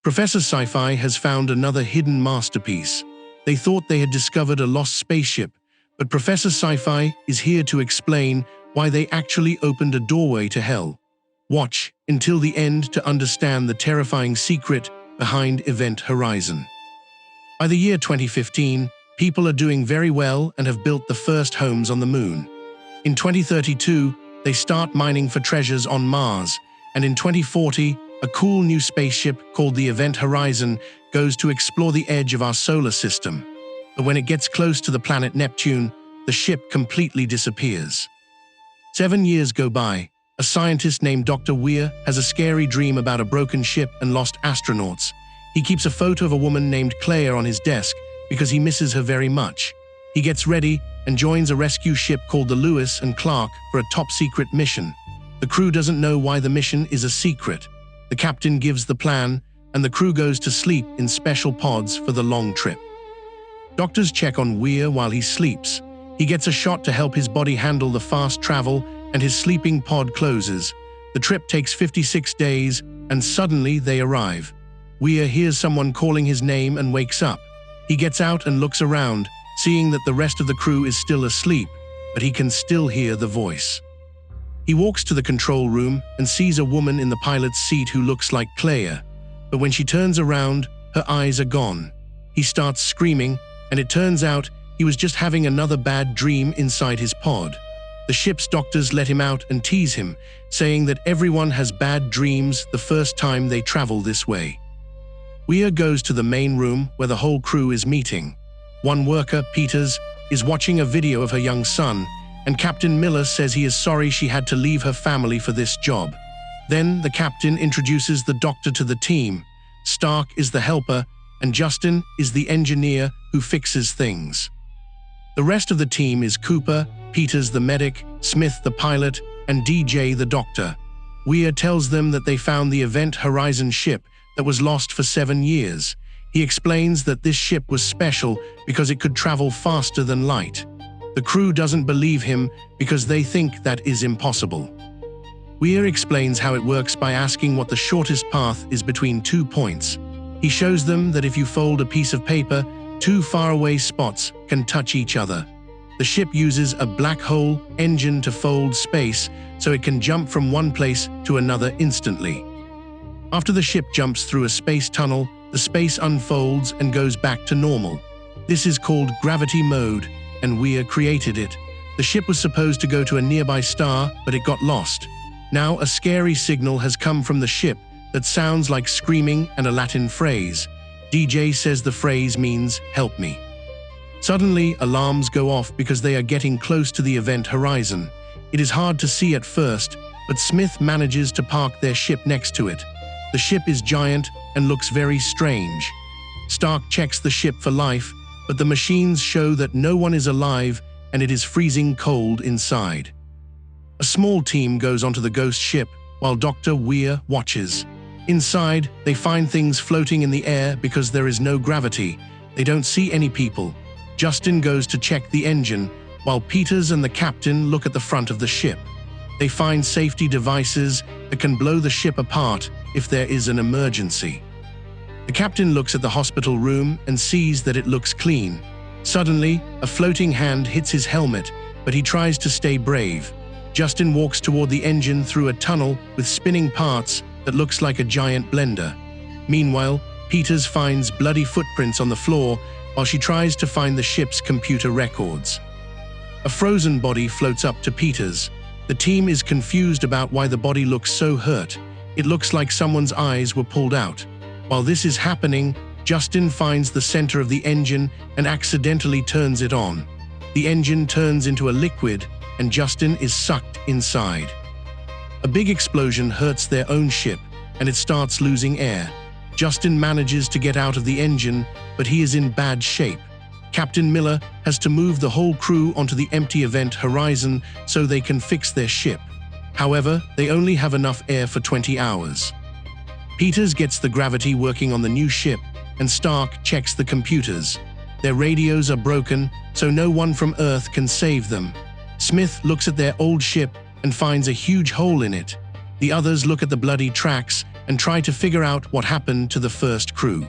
Professor Sci-Fi has found another hidden masterpiece. They thought they had discovered a lost spaceship, but Professor Sci-Fi is here to explain why they actually opened a doorway to hell. Watch until the end to understand the terrifying secret behind Event Horizon. By the year 2015, people are doing very well and have built the first homes on the moon. In 2032, they start mining for treasures on Mars, and in 2040, a cool new spaceship called the Event Horizon goes to explore the edge of our solar system. But when it gets close to the planet Neptune, the ship completely disappears. 7 years go by. A scientist named Dr. Weir has a scary dream about a broken ship and lost astronauts. He keeps a photo of a woman named Claire on his desk because he misses her very much. He gets ready and joins a rescue ship called the Lewis and Clark for a top-secret mission. The crew doesn't know why the mission is a secret. The captain gives the plan, and the crew goes to sleep in special pods for the long trip. Doctors check on Weir while he sleeps. He gets a shot to help his body handle the fast travel, and his sleeping pod closes. The trip takes 56 days, and suddenly they arrive. Weir hears someone calling his name and wakes up. He gets out and looks around, seeing that the rest of the crew is still asleep, but he can still hear the voice. He walks to the control room and sees a woman in the pilot's seat who looks like Claire, but when she turns around, her eyes are gone. He starts screaming, and it turns out he was just having another bad dream inside his pod. The ship's doctors let him out and tease him, saying that everyone has bad dreams the first time they travel this way. Weir goes to the main room where the whole crew is meeting. One worker, Peters, is watching a video of her young son, and Captain Miller says he is sorry she had to leave her family for this job. Then the captain introduces the doctor to the team. Stark is the helper, and Justin is the engineer who fixes things. The rest of the team is Cooper, Peters the medic, Smith the pilot, and DJ the doctor. Weir tells them that they found the Event Horizon ship that was lost for 7 years. He explains that this ship was special because it could travel faster than light. The crew doesn't believe him because they think that is impossible. Weir explains how it works by asking what the shortest path is between 2 points. He shows them that if you fold a piece of paper, 2 faraway spots can touch each other. The ship uses a black hole engine to fold space so it can jump from one place to another instantly. After the ship jumps through a space tunnel, the space unfolds and goes back to normal. This is called gravity mode, and Weir created it. The ship was supposed to go to a nearby star, but it got lost. Now a scary signal has come from the ship that sounds like screaming and a Latin phrase. DJ says the phrase means, "Help me." Suddenly, alarms go off because they are getting close to the Event Horizon. It is hard to see at first, but Smith manages to park their ship next to it. The ship is giant and looks very strange. Stark checks the ship for life, but the machines show that no one is alive and it is freezing cold inside. A small team goes onto the ghost ship while Dr. Weir watches. Inside, they find things floating in the air because there is no gravity. They don't see any people. Justin goes to check the engine, while Peters and the captain look at the front of the ship. They find safety devices that can blow the ship apart if there is an emergency. The captain looks at the hospital room and sees that it looks clean. Suddenly, a floating hand hits his helmet, but he tries to stay brave. Justin walks toward the engine through a tunnel with spinning parts that looks like a giant blender. Meanwhile, Peters finds bloody footprints on the floor while she tries to find the ship's computer records. A frozen body floats up to Peters. The team is confused about why the body looks so hurt. It looks like someone's eyes were pulled out. While this is happening, Justin finds the center of the engine and accidentally turns it on. The engine turns into a liquid, and Justin is sucked inside. A big explosion hurts their own ship, and it starts losing air. Justin manages to get out of the engine, but he is in bad shape. Captain Miller has to move the whole crew onto the empty Event Horizon so they can fix their ship. However, they only have enough air for 20 hours. Peters gets the gravity working on the new ship, and Stark checks the computers. Their radios are broken, so no one from Earth can save them. Smith looks at their old ship and finds a huge hole in it. The others look at the bloody tracks and try to figure out what happened to the first crew.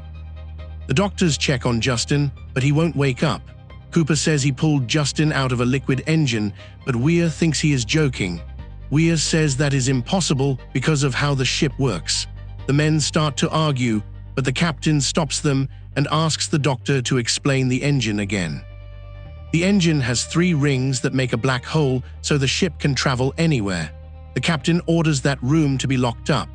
The doctors check on Justin, but he won't wake up. Cooper says he pulled Justin out of a liquid engine, but Weir thinks he is joking. Weir says that is impossible because of how the ship works. The men start to argue, but the captain stops them and asks the doctor to explain the engine again. The engine has 3 rings that make a black hole so the ship can travel anywhere. The captain orders that room to be locked up.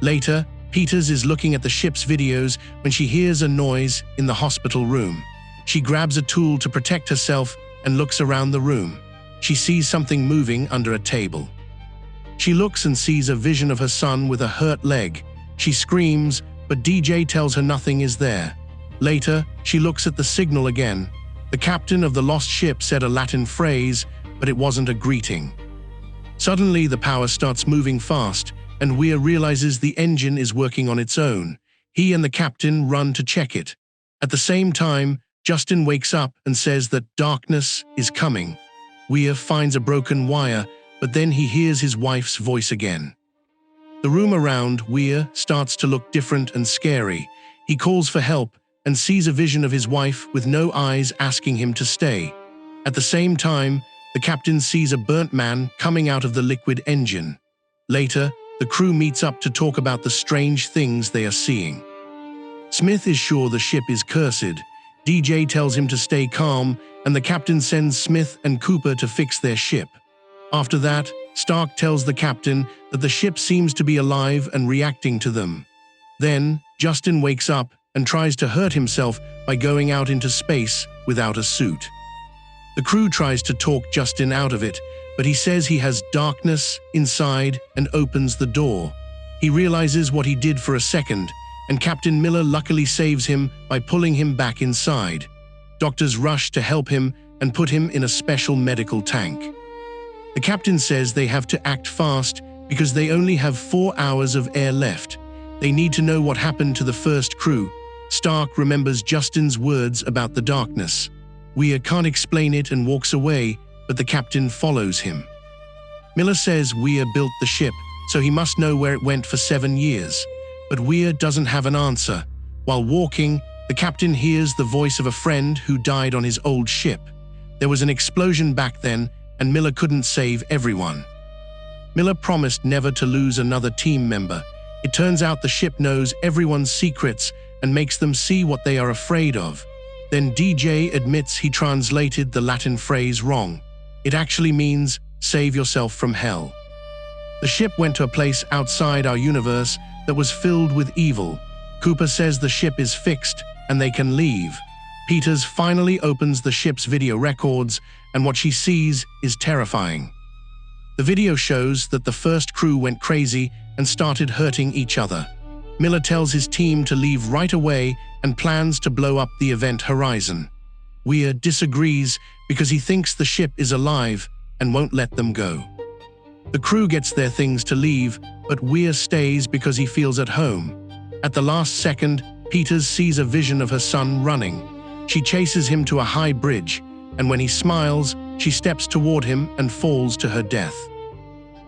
Later, Peters is looking at the ship's videos when she hears a noise in the hospital room. She grabs a tool to protect herself and looks around the room. She sees something moving under a table. She looks and sees a vision of her son with a hurt leg. She screams, but DJ tells her nothing is there. Later, she looks at the signal again. The captain of the lost ship said a Latin phrase, but it wasn't a greeting. Suddenly, the power starts moving fast, and Weir realizes the engine is working on its own. He and the captain run to check it. At the same time, Justin wakes up and says that darkness is coming. Weir finds a broken wire, but then he hears his wife's voice again. The room around Weir starts to look different and scary. He calls for help and sees a vision of his wife with no eyes asking him to stay. At the same time, the captain sees a burnt man coming out of the liquid engine. Later, the crew meets up to talk about the strange things they are seeing. Smith is sure the ship is cursed. DJ tells him to stay calm, and the captain sends Smith and Cooper to fix their ship. After that, Stark tells the captain that the ship seems to be alive and reacting to them. Then, Justin wakes up and tries to hurt himself by going out into space without a suit. The crew tries to talk Justin out of it, but he says he has darkness inside and opens the door. He realizes what he did for a second, and Captain Miller luckily saves him by pulling him back inside. Doctors rush to help him and put him in a special medical tank. The captain says they have to act fast because they only have 4 hours of air left. They need to know what happened to the first crew. Stark remembers Justin's words about the darkness. Weir can't explain it and walks away, but the captain follows him. Miller says Weir built the ship, so he must know where it went for 7 years. But Weir doesn't have an answer. While walking, the captain hears the voice of a friend who died on his old ship. There was an explosion back then, and Miller couldn't save everyone. Miller promised never to lose another team member. It turns out the ship knows everyone's secrets and makes them see what they are afraid of. Then DJ admits he translated the Latin phrase wrong. It actually means, save yourself from hell. The ship went to a place outside our universe that was filled with evil. Cooper says the ship is fixed and they can leave. Peters finally opens the ship's video records, and what she sees is terrifying. The video shows that the first crew went crazy and started hurting each other. Miller tells his team to leave right away and plans to blow up the event horizon. Weir disagrees because he thinks the ship is alive and won't let them go. The crew gets their things to leave, but Weir stays because he feels at home. At the last second, Peters sees a vision of her son running. She chases him to a high bridge, and when he smiles, she steps toward him and falls to her death.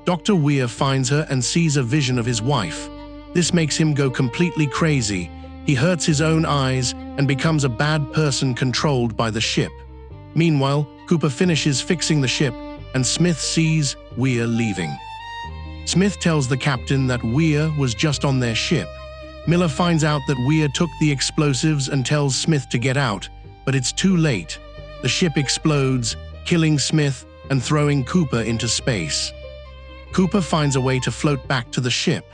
Dr. Weir finds her and sees a vision of his wife. This makes him go completely crazy. He hurts his own eyes and becomes a bad person controlled by the ship. Meanwhile, Cooper finishes fixing the ship, and Smith sees Weir leaving. Smith tells the captain that Weir was just on their ship. Miller finds out that Weir took the explosives and tells Smith to get out, but it's too late. The ship explodes, killing Smith and throwing Cooper into space. Cooper finds a way to float back to the ship.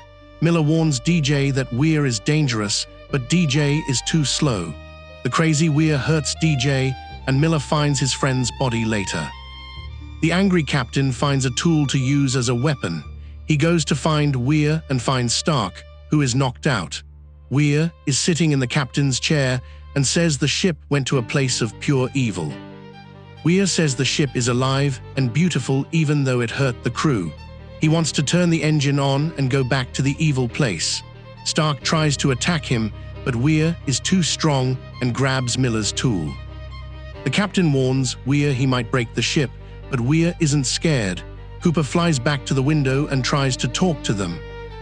Miller warns DJ that Weir is dangerous, but DJ is too slow. The crazy Weir hurts DJ, and Miller finds his friend's body later. The angry captain finds a tool to use as a weapon. He goes to find Weir and finds Stark, who is knocked out. Weir is sitting in the captain's chair and says the ship went to a place of pure evil. Weir says the ship is alive and beautiful even though it hurt the crew. He wants to turn the engine on and go back to the evil place. Stark tries to attack him, but Weir is too strong and grabs Miller's tool. The captain warns Weir he might break the ship, but Weir isn't scared. Cooper flies back to the window and tries to talk to them.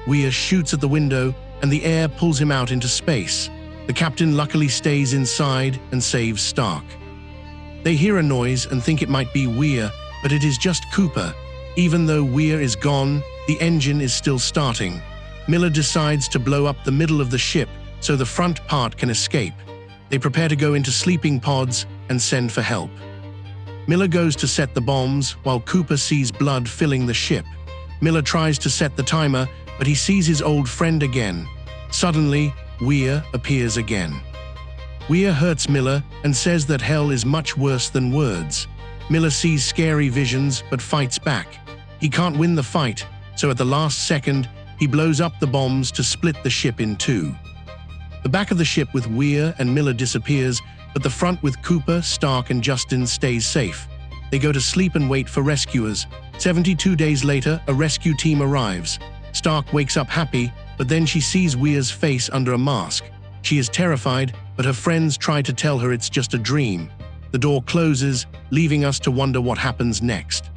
Weir shoots at the window, and the air pulls him out into space. The captain luckily stays inside and saves Stark. They hear a noise and think it might be Weir, but it is just Cooper. Even though Weir is gone, the engine is still starting. Miller decides to blow up the middle of the ship so the front part can escape. They prepare to go into sleeping pods and send for help. Miller goes to set the bombs while Cooper sees blood filling the ship. Miller tries to set the timer, but he sees his old friend again. Suddenly, Weir appears again. Weir hurts Miller and says that hell is much worse than words. Miller sees scary visions but fights back. He can't win the fight, so at the last second, he blows up the bombs to split the ship in two. The back of the ship with Weir and Miller disappears, but the front with Cooper, Stark, and Justin stays safe. They go to sleep and wait for rescuers. 72 days later, a rescue team arrives. Stark wakes up happy, but then she sees Weir's face under a mask. She is terrified, but her friends try to tell her it's just a dream. The door closes, leaving us to wonder what happens next.